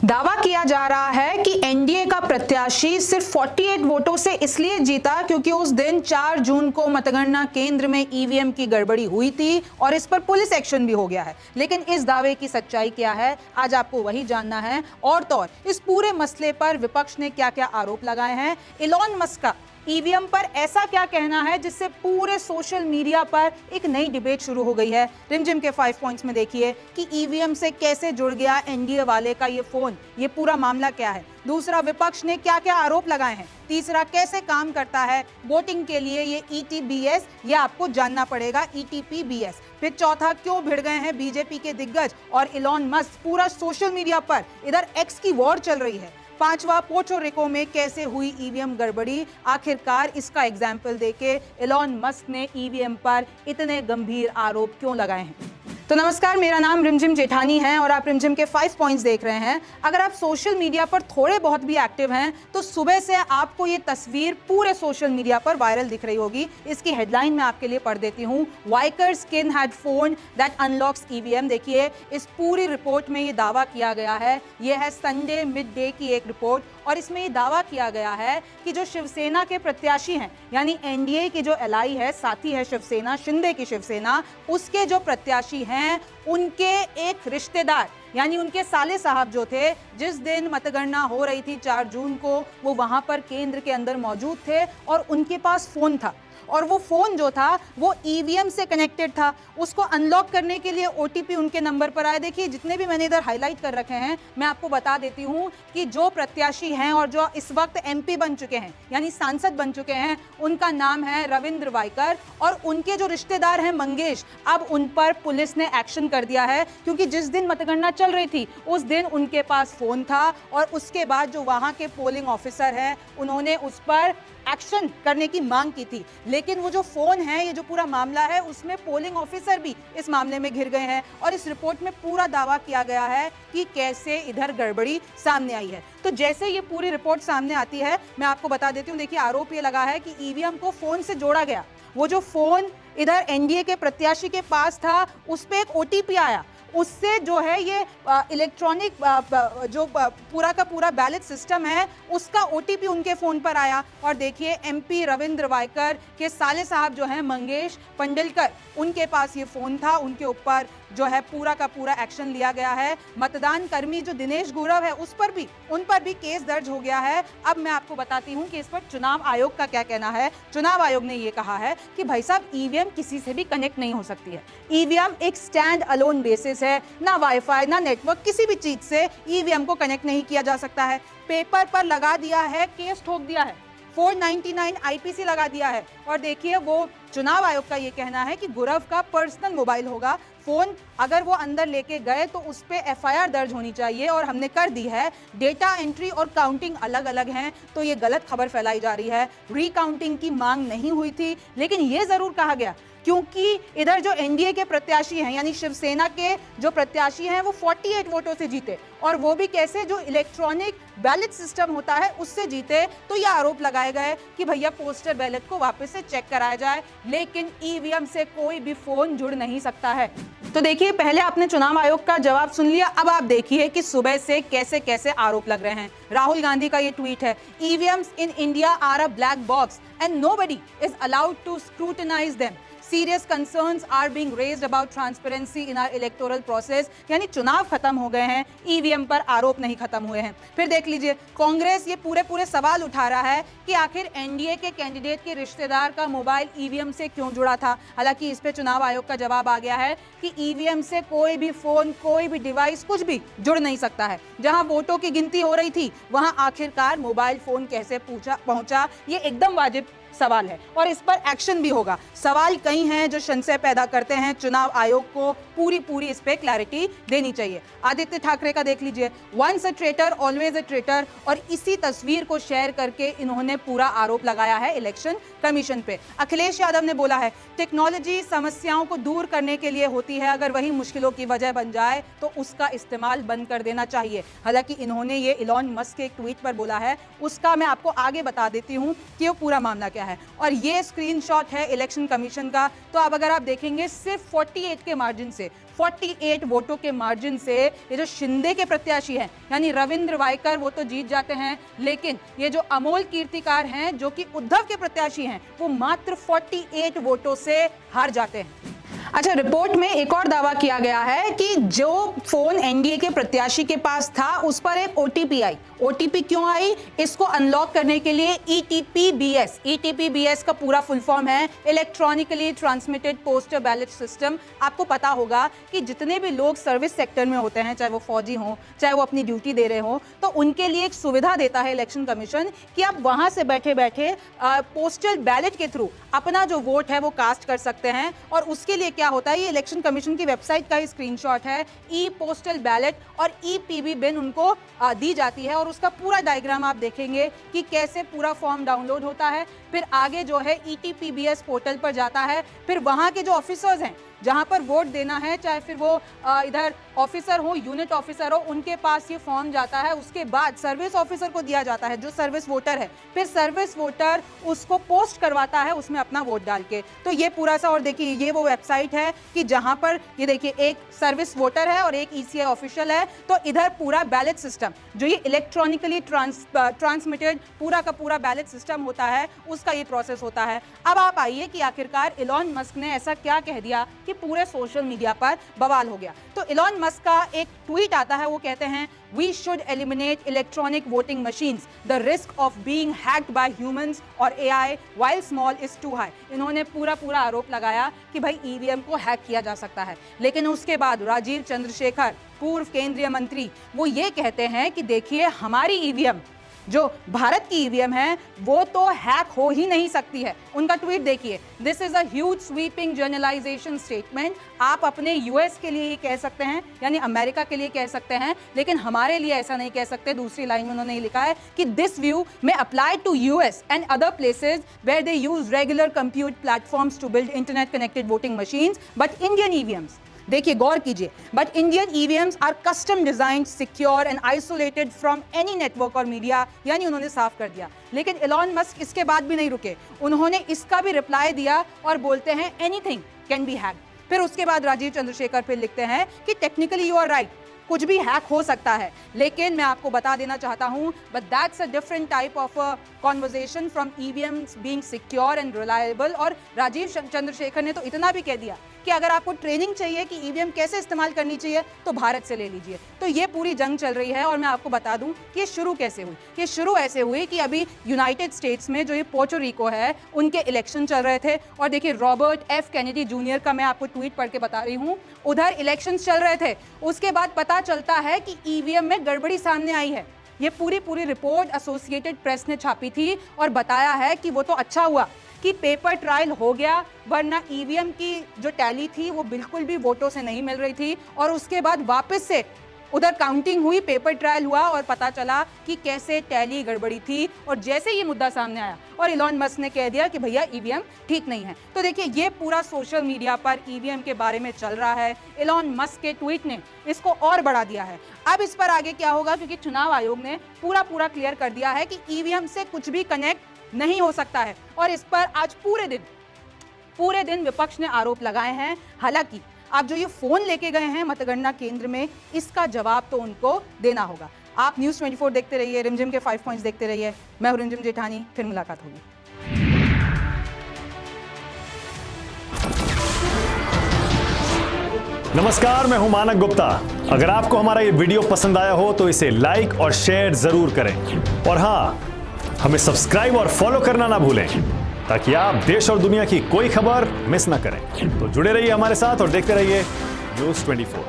दावा किया जा रहा है कि एनडीए का प्रत्याशी सिर्फ 48 वोटों से इसलिए जीता क्योंकि उस दिन 4 जून को मतगणना केंद्र में ईवीएम की गड़बड़ी हुई थी और इस पर पुलिस एक्शन भी हो गया है। लेकिन इस दावे की सच्चाई क्या है, आज आपको वही जानना है। और तो और इस पूरे मसले पर विपक्ष ने क्या क्या आरोप लगाए हैं, इलॉन मस्क का ईवीएम पर ऐसा क्या कहना है जिससे पूरे सोशल मीडिया पर एक नई डिबेट शुरू हो गई है। रिमझिम के 5 पॉइंट्स में देखिए कि ईवीएम से कैसे जुड़ गया एनडीए वाले का ये फोन, ये पूरा मामला क्या है। दूसरा, विपक्ष ने क्या क्या आरोप लगाए हैं। तीसरा, कैसे काम करता है वोटिंग के लिए ये ईटीबीएस, ये आपको जानना पड़ेगा, ईटीपीबीएस। फिर चौथा, क्यों भिड़ गए हैं बीजेपी के दिग्गज और इलॉन मस्क, पूरा सोशल मीडिया पर इधर एक्स की वॉर चल रही है। पांचवा, पोर्टो रिको में कैसे हुई ईवीएम गड़बड़ी, आखिरकार इसका एग्जाम्पल देके इलॉन मस्क ने ईवीएम पर इतने गंभीर आरोप क्यों लगाए हैं। तो नमस्कार, मेरा नाम रिमझिम जेठानी है और आप रिमझिम के 5 पॉइंट्स देख रहे हैं। अगर आप सोशल मीडिया पर थोड़े बहुत भी एक्टिव हैं तो सुबह से आपको ये तस्वीर पूरे सोशल मीडिया पर वायरल दिख रही होगी। इसकी हेडलाइन मैं आपके लिए पढ़ देती हूँ। वाइकर स्किन had phone that unlocks EVM. देखिए, इस पूरी रिपोर्ट में ये दावा किया गया है, ये है संडे मिड डे की एक रिपोर्ट, और इसमें ये दावा किया गया है कि जो शिवसेना के प्रत्याशी हैं, यानी एनडीए की जो एलआई है, साथी है शिवसेना, शिंदे की शिवसेना, उसके जो प्रत्याशी हैं उनके एक रिश्तेदार यानी उनके साले साहब जो थे, जिस दिन मतगणना हो रही थी 4 जून को, वो वहां पर केंद्र के अंदर मौजूद थे और उनके पास फोन था। और वो फोन जो था वो ईवीएम से कनेक्टेड था। उसको अनलॉक करने के लिए ओटीपी उनके नंबर पर आया। देखिए, जितने भी मैंने इधर हाईलाइट कर रखे हैं, मैं आपको बता देती हूँ कि जो प्रत्याशी हैं और जो इस वक्त एमपी बन चुके हैं यानी सांसद बन चुके हैं, उनका नाम है रविंद्र वाइकर, और उनके जो रिश्तेदार हैं मंगेश, अब उन पर पुलिस ने एक्शन कर दिया है क्योंकि जिस दिन मतगणना चल रही थी उस दिन उनके पास फोन था और उसके बाद जो वहां के पोलिंग ऑफिसर हैं उन्होंने उस पर एक्शन करने की मांग की थी। लेकिन वो जो फोन है, ये जो पूरा मामला है, उसमें पोलिंग ऑफिसर भी इस मामले में घिर गए हैं और इस रिपोर्ट में पूरा दावा किया गया है कि कैसे इधर गड़बड़ी सामने आई है। तो जैसे ये पूरी रिपोर्ट सामने आती है, मैं आपको बता देती हूँ। देखिए, आरोप ये लगा है कि ईवीएम को फोन से जोड़ा गया। वो जो फोन इधर एनडीए के प्रत्याशी के पास था, उस पर एक ओटीपी आया, उससे जो है ये इलेक्ट्रॉनिक जो पूरा का पूरा बैलेट सिस्टम है, उसका ओटीपी उनके फोन पर आया। और देखिए, एमपी रविंद्र वाइकर के साले साहब जो हैं मंगेश पंडलकर, उनके पास ये फोन था, उनके ऊपर जो है पूरा का पूरा एक्शन लिया गया है। मतदान कर्मी जो दिनेश गुरव है, उन पर भी केस दर्ज हो गया है। अब मैं आपको बताती हूँ कि इस पर चुनाव आयोग का क्या कहना है। चुनाव आयोग ने ये कहा है कि भाई साहब, ईवीएम किसी से भी कनेक्ट नहीं हो सकती है। ईवीएम एक स्टैंड अलोन बेसिस है, ना वाईफाई ना नेटवर्क, किसी भी चीज से ईवीएम को कनेक्ट नहीं किया जा सकता है। पेपर पर लगा दिया है, केस ठोक दिया है, 499 आईपीसी लगा दिया है। और देखिए, वो चुनाव आयोग का ये कहना है कि गुरव का पर्सनल मोबाइल होगा, फोन अगर वो अंदर लेके गए तो उस पे एफआईआर दर्ज होनी चाहिए, और हमने कर दी है। डेटा एंट्री और काउंटिंग अलग अलग हैं, तो ये गलत खबर फैलाई जा रही है। रीकाउंटिंग की मांग नहीं हुई थी, लेकिन ये जरूर कहा गया क्योंकि इधर जो एनडीए के प्रत्याशी हैं यानी शिवसेना के जो प्रत्याशी हैं, वो 48 वोटों से जीते, और वो भी कैसे, जो इलेक्ट्रॉनिक बैलेट सिस्टम होता है उससे जीते। तो ये आरोप लगाए गए कि भैया पोस्टल बैलेट को वापस से चेक कराया जाए, लेकिन ईवीएम से कोई भी फोन जुड़ नहीं सकता है। तो देखिए, पहले आपने चुनाव आयोग का जवाब सुन लिया, अब आप देखिए कि सुबह से कैसे कैसे आरोप लग रहे हैं। राहुल गांधी का ये ट्वीट है, EVMs in India are a black box and nobody is allowed to scrutinise them. Serious concerns are being raised about transparency in our electoral process। यानी चुनाव खत्म हो गए हैं, ईवीएम पर आरोप नहीं खत्म हुए हैं। फिर देख लीजिए, कांग्रेस ये पूरे सवाल उठा रहा है कि आखिर एनडीए के कैंडिडेट के रिश्तेदार का मोबाइल ईवीएम से क्यों जुड़ा था। हालांकि इस पे चुनाव आयोग का जवाब आ गया है कि ईवीएम से कोई भी फोन, कोई भी डिवाइस, कुछ भी जुड़ नहीं सकता है। जहां वोटों की गिनती हो रही थी, वहां आखिरकार मोबाइल फोन कैसे पहुंचा, ये एकदम वाजिब सवाल है और इस पर एक्शन भी होगा। सवाल कई हैं जो संशय पैदा करते हैं, चुनाव आयोग को पूरी इस पे क्लैरिटी देनी चाहिए। आदित्य ठाकरे का देख लीजिए, once a traitor always a traitor, और इसी तस्वीर को शेयर करके इन्होंने पूरा आरोप लगाया है इलेक्शन कमीशन पे। अखिलेश यादव ने बोला है, टेक्नोलॉजी समस्याओं को दूर करने के लिए होती है, अगर वही मुश्किलों की वजह बन जाए तो उसका इस्तेमाल बंद कर देना चाहिए। हालांकि इन्होंने ये इलॉन मस्क के एक ट्वीट पर बोला है, उसका मैं आपको आगे बता देती हूँ कि वो पूरा मामला क्या है। है। और ये स्क्रीनशॉट है इलेक्शन कमीशन का। तो अब अगर आप देखेंगे सिर्फ 48 के मार्जिन से, 48 वोटों के मार्जिन से ये जो शिंदे के प्रत्याशी हैं यानी रविंद्र वायकर वो तो जीत जाते हैं, लेकिन ये जो अमोल कीर्तिकार हैं जो कि उद्धव के प्रत्याशी हैं वो मात्र 48 वोटों से हार जाते हैं। अच्छा, रिपोर्ट में एक और दावा किया गया है कि जो फोन एनडीए के प्रत्याशी के पास था उस पर एक ओटीपी आई। ओटीपी क्यों आई? इसको अनलॉक करने के लिए ईटीपीबीएस, ईटीपीबीएस का पूरा फुल फॉर्म है electronically transmitted postal ballot system. आपको पता होगा कि जितने भी लोग सर्विस सेक्टर में होते हैं, चाहे वो फौजी हों, चाहे वो अपनी ड्यूटी दे रहे हो, तो उनके लिए एक सुविधा देता है इलेक्शन कमीशन कि आप वहां से बैठे बैठे पोस्टल बैलेट के थ्रू अपना जो वोट है वो कास्ट कर सकते हैं। और उसके लिए क्या होता है, ये इलेक्शन कमीशन की वेबसाइट का ही स्क्रीनशॉट है। ई पोस्टल बैलेट और ई पीबी बिन उनको दी जाती है और उसका पूरा डायग्राम आप देखेंगे कि कैसे पूरा फॉर्म डाउनलोड होता है। फिर आगे जो है ईटीपीबीएस पोर्टल पर जाता है, फिर वहां के जो ऑफिसर्स हैं जहां पर वोट देना है, चाहे फिर वो इधर ऑफिसर हो, यूनिट ऑफिसर हो, उनके पास ये फॉर्म जाता है। उसके बाद सर्विस ऑफिसर को दिया जाता है जो सर्विस वोटर है। फिर सर्विस वोटर उसको पोस्ट करवाता है उसमें अपना वोट डाल के। तो ये पूरा सा, और देखिए ये वो वेबसाइट है कि जहां पर ये देखिए एक सर्विस वोटर है और एक ईसीआई ऑफिशियल है। तो इधर पूरा बैलेट सिस्टम जो ये इलेक्ट्रॉनिकली ट्रांसमिटेड पूरा का पूरा बैलेट सिस्टम होता है उसका ये प्रोसेस होता है। अब आप आइए कि आखिरकार इलॉन मस्क ने ऐसा क्या कह दिया कि पूरे सोशल मीडिया पर बवाल हो गया। तो इलॉन मस्क का एक ट्वीट आता है, वो कहते हैं we should eliminate electronic voting machines, the risk of being hacked by humans और AI while small is too high. इन्होंने पूरा आरोप लगाया कि भाई ईवीएम को हैक किया जा सकता है। लेकिन उसके बाद राजीव चंद्रशेखर, पूर्व केंद्रीय मंत्री, वो ये कहते हैं कि देखिए हमारी ईवीएम जो भारत की ईवीएम है वो तो हैक हो ही नहीं सकती है। उनका ट्वीट देखिए, this is a huge sweeping generalisation statement. आप अपने यूएस के लिए ही कह सकते हैं, यानी अमेरिका के लिए कह सकते हैं, लेकिन हमारे लिए ऐसा नहीं कह सकते। दूसरी लाइन में उन्होंने लिखा है कि this view may apply to US and other places where they use regular compute platforms to build internet connected voting machines but Indian EVMs, देखिए गौर कीजिए, but Indian EVMs are custom design, secure and isolated from any network or media. यानी उन्होंने साफ कर दिया। लेकिन Elon Musk इसके बाद भी नहीं रुके, उन्होंने इसका भी रिप्लाई दिया और बोलते हैं एनीथिंग कैन बी हैक्ड। फिर उसके बाद राजीव चंद्रशेखर फिर लिखते हैं कि टेक्निकली यू आर राइट, कुछ भी हैक हो सकता है, लेकिन मैं आपको बता देना चाहता हूं but that's a different type of conversation from EVMs being secure and reliable. और राजीव चंद्रशेखर ने तो इतना भी कह दिया कि अगर आपको ट्रेनिंग चाहिए कि ईवीएम कैसे इस्तेमाल करनी चाहिए तो भारत से ले लीजिए। तो ये पूरी जंग चल रही है। और मैं आपको बता दूं कि ये शुरू कैसे हुई। ये शुरू ऐसे हुई कि अभी यूनाइटेड स्टेट्स में जो ये पोर्टो रिको है उनके इलेक्शन चल रहे थे। और देखिए रॉबर्ट एफ कैनेडी जूनियर का मैं आपको ट्वीट पढ़ के बता रही हूँ, उधर इलेक्शन चल रहे थे, उसके बाद पता चलता है कि ईवीएम में गड़बड़ी सामने आई है। ये पूरी रिपोर्ट एसोसिएटेड प्रेस ने छापी थी और बताया है कि वो तो अच्छा हुआ कि पेपर ट्रायल हो गया, वरना ईवीएम की जो टैली थी वो बिल्कुल भी वोटों से नहीं मिल रही थी। और उसके बाद वापस से उधर काउंटिंग हुई, पेपर ट्रायल हुआ और पता चला कि कैसे टैली गड़बड़ी थी। और जैसे ये मुद्दा सामने आया और इलॉन मस्क ने कह दिया कि भैया ईवीएम ठीक नहीं है। तो देखिए ये पूरा सोशल मीडिया पर ईवीएम के बारे में चल रहा है। इलॉन मस्क के ट्वीट ने इसको और बढ़ा दिया है। अब इस पर आगे क्या होगा, क्योंकि चुनाव आयोग ने पूरा क्लियर कर दिया है कि ईवीएम से कुछ भी कनेक्ट नहीं हो सकता है। और इस पर आज पूरे दिन विपक्ष ने आरोप लगाए हैं। हालांकि आप जो ये फोन लेके गए हैं मतगणना केंद्र में, इसका जवाब तो उनको देना होगा। आप न्यूज़ 24 देखते रहिए, रिमझिम के 5 पॉइंट्स देखते रहिए। मैं हूं रिमझिम जेठानी, फिर मुलाकात होगी। नमस्कार, मैं हूं मानक गुप्ता। अगर आपको हमारा ये वीडियो पसंद आया हो तो इसे लाइक और शेयर जरूर करें। और हाँ, हमें सब्सक्राइब और फॉलो करना ना भूलें ताकि आप देश और दुनिया की कोई खबर मिस ना करें। तो जुड़े रहिए हमारे साथ और देखते रहिए न्यूज़ 24।